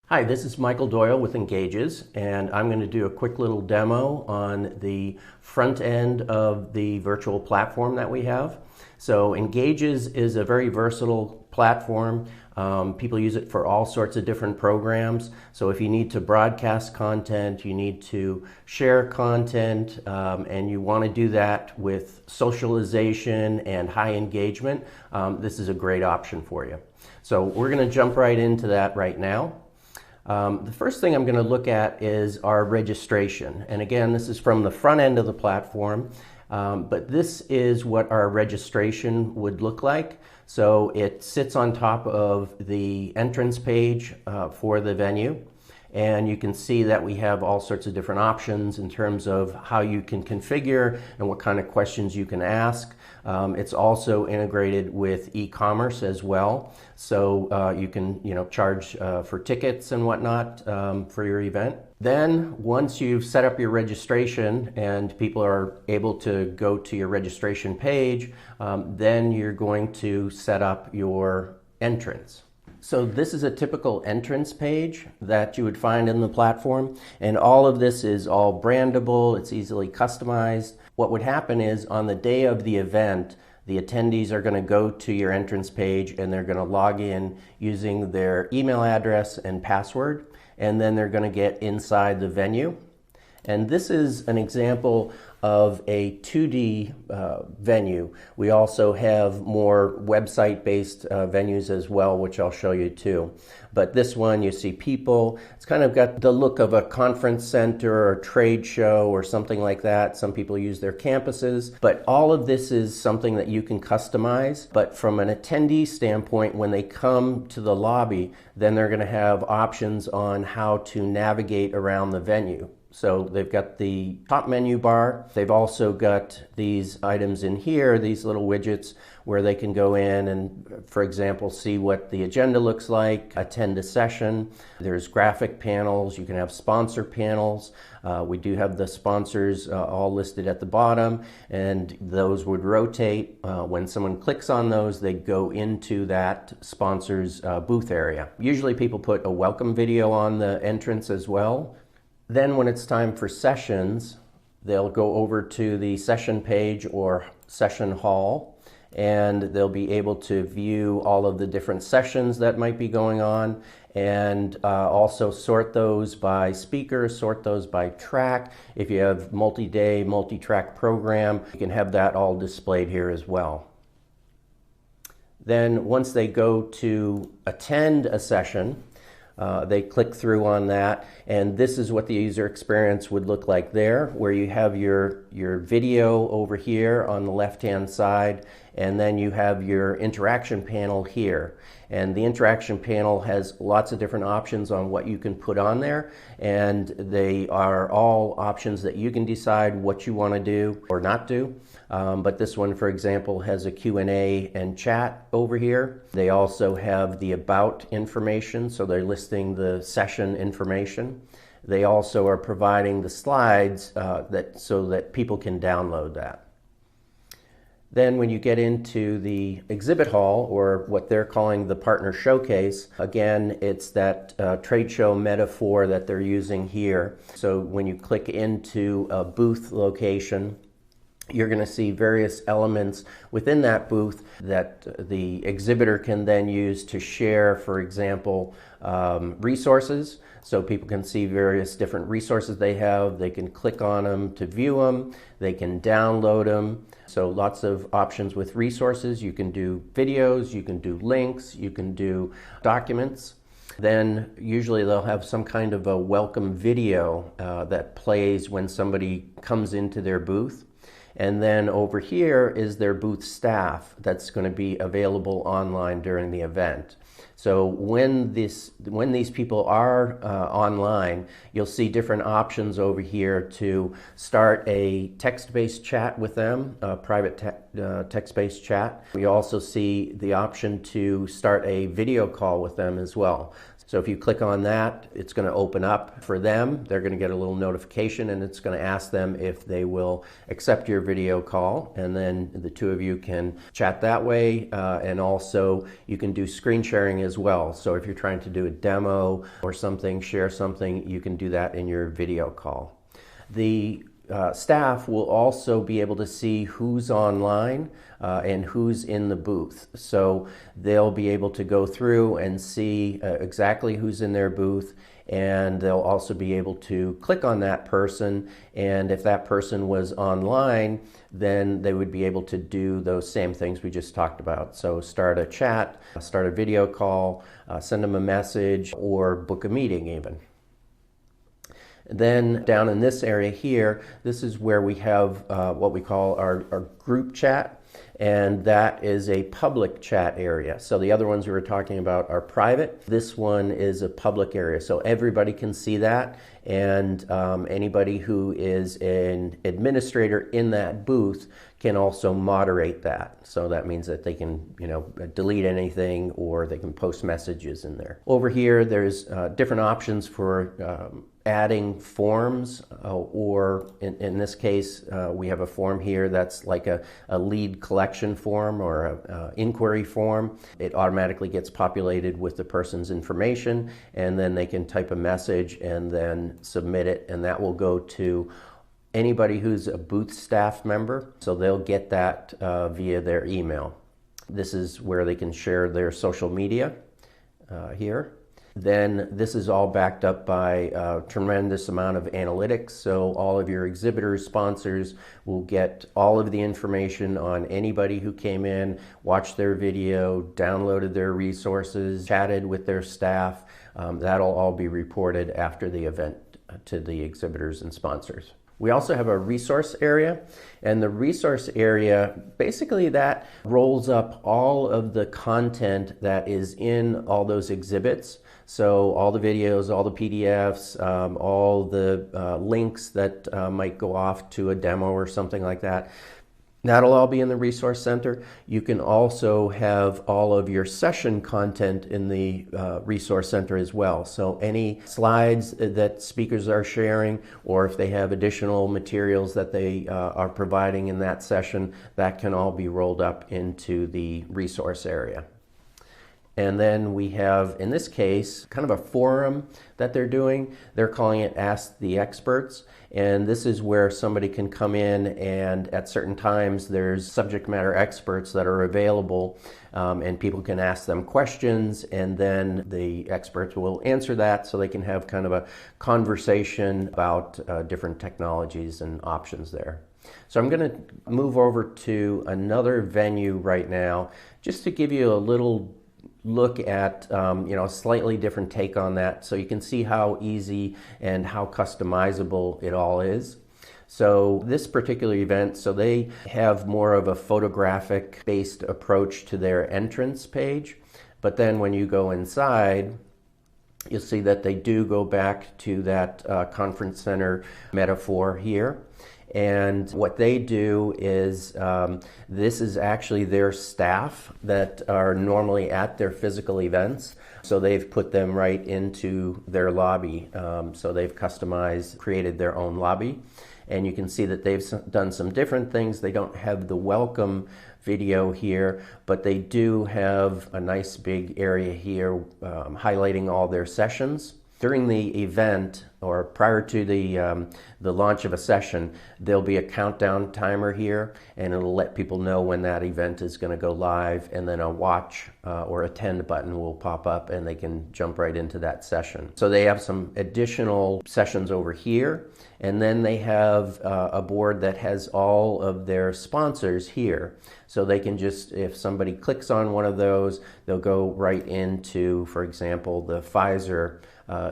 Hi, this is Michael Doyle with Engagez, and I'm going to do a quick little demo on the front end of the virtual platform that we have. So Engagez is a very versatile platform. People use it for all sorts of different programs. So if you need to broadcast content, you need to share content, and you want to do that with socialization and high engagement, this is a great option for you. So we're going to jump right into that right now. The first thing I'm going to look at is our registration. And again, this is from the front end of the platform, but this is what our registration would look like. So it sits on top of the entrance page for the venue. And you can see that we have all sorts of different options in terms of how you can configure and what kind of questions you can ask. It's also integrated with e-commerce as well. So you can charge for tickets and whatnot for your event. Then once you've set up your registration and people are able to go to your registration page, then you're going to set up your entrance. So this is a typical entrance page that you would find in the platform, and all of this is all brandable, it's easily customized. What would happen is on the day of the event, the attendees are going to go to your entrance page and they're going to log in using their email address and password, and then they're going to get inside the venue. And this is an example of a 2D venue. We also have more website-based venues as well, which I'll show you too. But this one, you see people. It's kind of got the look of a conference center or a trade show or something like that. Some people use their campuses. But all of this is something that you can customize. But from an attendee standpoint, when they come to the lobby, then they're going to have options on how to navigate around the venue. So they've got the top menu bar. They've also got these items in here, these little widgets where they can go in and, for example, see what the agenda looks like, attend a session. There's graphic panels. You can have sponsor panels. We do have the sponsors all listed at the bottom, and those would rotate. When someone clicks on those, they go into that sponsor's booth area. Usually people put a welcome video on the entrance as well. Then when it's time for sessions, they'll go over to the session page or session hall, and they'll be able to view all of the different sessions that might be going on, and also sort those by speaker, sort those by track. If you have multi-day, multi-track program, you can have that all displayed here as well. Then once they go to attend a session, they click through on that, and this is what the user experience would look like there, where you have your video over here on the left-hand side, and then you have your interaction panel here. And the interaction panel has lots of different options on what you can put on there, and they are all options that you can decide what you want to do or not do. But this one, for example, has a Q&A and chat over here. They also have the about information, so they're listing the session information. They also are providing the slides so that people can download that. Then when you get into the exhibit hall, or what they're calling the partner showcase, again, it's that trade show metaphor that they're using here. So when you click into a booth location, you're going to see various elements within that booth that the exhibitor can then use to share, for example, resources. So people can see various different resources they have. They can click on them to view them. They can download them. So lots of options with resources. You can do videos, you can do links, you can do documents. Then usually they'll have some kind of a welcome video that plays when somebody comes into their booth. And then over here is their booth staff that's going to be available online during the event. So when these people are online, you'll see different options over here to start a text-based chat with them, a private text-based chat. We also see the option to start a video call with them as well. So if you click on that, it's going to open up for them. They're going to get a little notification, and it's going to ask them if they will accept your video call, and then the two of you can chat that way, and also you can do screen sharing as well. So if you're trying to do a demo or something, share something, you can do that in your video call. The staff will also be able to see who's online and who's in the booth. So they'll be able to go through and see exactly who's in their booth, and they'll also be able to click on that person, and if that person was online, then they would be able to do those same things we just talked about. So start a chat, start a video call, send them a message, or book a meeting even. Then down in this area here, this is where we have what we call our group chat, and that is a public chat area. So the other ones we were talking about are private. This one is a public area, so everybody can see that, and anybody who is an administrator in that booth can also moderate that. So that means that they can, delete anything, or they can post messages in there. Over here, there's different options for adding forms, or in this case, we have a form here that's like a lead collection form or a inquiry form. It automatically gets populated with the person's information, and then they can type a message and then submit it, and that will go to anybody who's a booth staff member, so they'll get that via their email. This is where they can share their social media here. Then this is all backed up by a tremendous amount of analytics, so all of your exhibitors, sponsors will get all of the information on anybody who came in, watched their video, downloaded their resources, chatted with their staff. That'll all be reported after the event to the exhibitors and sponsors. We also have a resource area, and the resource area, basically that rolls up all of the content that is in all those exhibits. So all the videos, all the PDFs, all the links that might go off to a demo or something like that. That'll all be in the Resource Center. You can also have all of your session content in the Resource Center as well. So any slides that speakers are sharing, or if they have additional materials that they are providing in that session, that can all be rolled up into the resource area. And then we have, in this case, kind of a forum that they're doing. They're calling it Ask the Experts. And this is where somebody can come in, and at certain times there's subject matter experts that are available, and people can ask them questions, and then the experts will answer that, so they can have kind of a conversation about different technologies and options there. So I'm going to move over to another venue right now, just to give you a little look at a slightly different take on that, so you can see how easy and how customizable it all is. So this particular event, so they have more of a photographic based approach to their entrance page, but then when you go inside, you'll see that they do go back to that conference center metaphor here. And what they do is, this is actually their staff that are normally at their physical events. So they've put them right into their lobby. So they've customized, created their own lobby. And you can see that they've done some different things. They don't have the welcome video here, but they do have a nice big area here highlighting all their sessions. During the event, or prior to the launch of a session, there'll be a countdown timer here, and it'll let people know when that event is going to go live, and then a watch or attend button will pop up, and they can jump right into that session. So they have some additional sessions over here, and then they have a board that has all of their sponsors here. So they can just, if somebody clicks on one of those, they'll go right into, for example, the Pfizer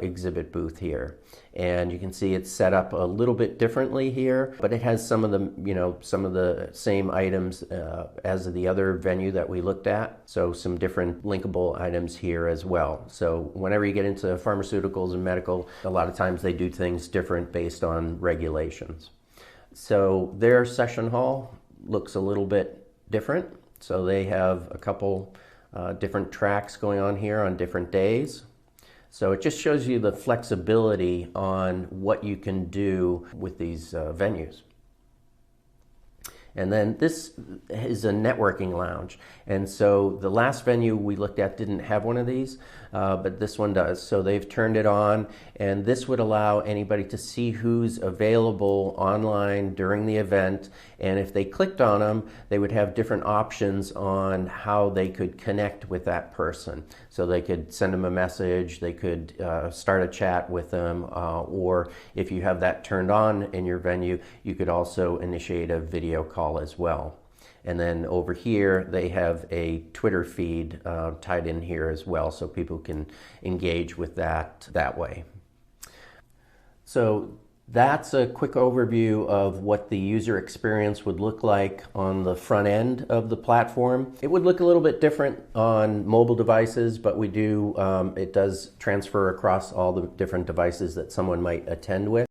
exhibit booth here. And you can see it's set up a little bit differently here, but it has some of the same items as the other venue that we looked at. So some different linkable items here as well. So whenever you get into pharmaceuticals and medical, a lot of times they do things different based on regulations. So their session hall looks a little bit different. So they have a couple different tracks going on here on different days. So it just shows you the flexibility on what you can do with these venues. And then this is a networking lounge. And so the last venue we looked at didn't have one of these, but this one does. So they've turned it on, and this would allow anybody to see who's available online during the event. And if they clicked on them, they would have different options on how they could connect with that person. So they could send them a message, they could start a chat with them, or if you have that turned on in your venue, you could also initiate a video call as well. And then over here they have a Twitter feed tied in here as well, so people can engage with that way. So that's a quick overview of what the user experience would look like on the front end of the platform. It would look a little bit different on mobile devices, but it does transfer across all the different devices that someone might attend with.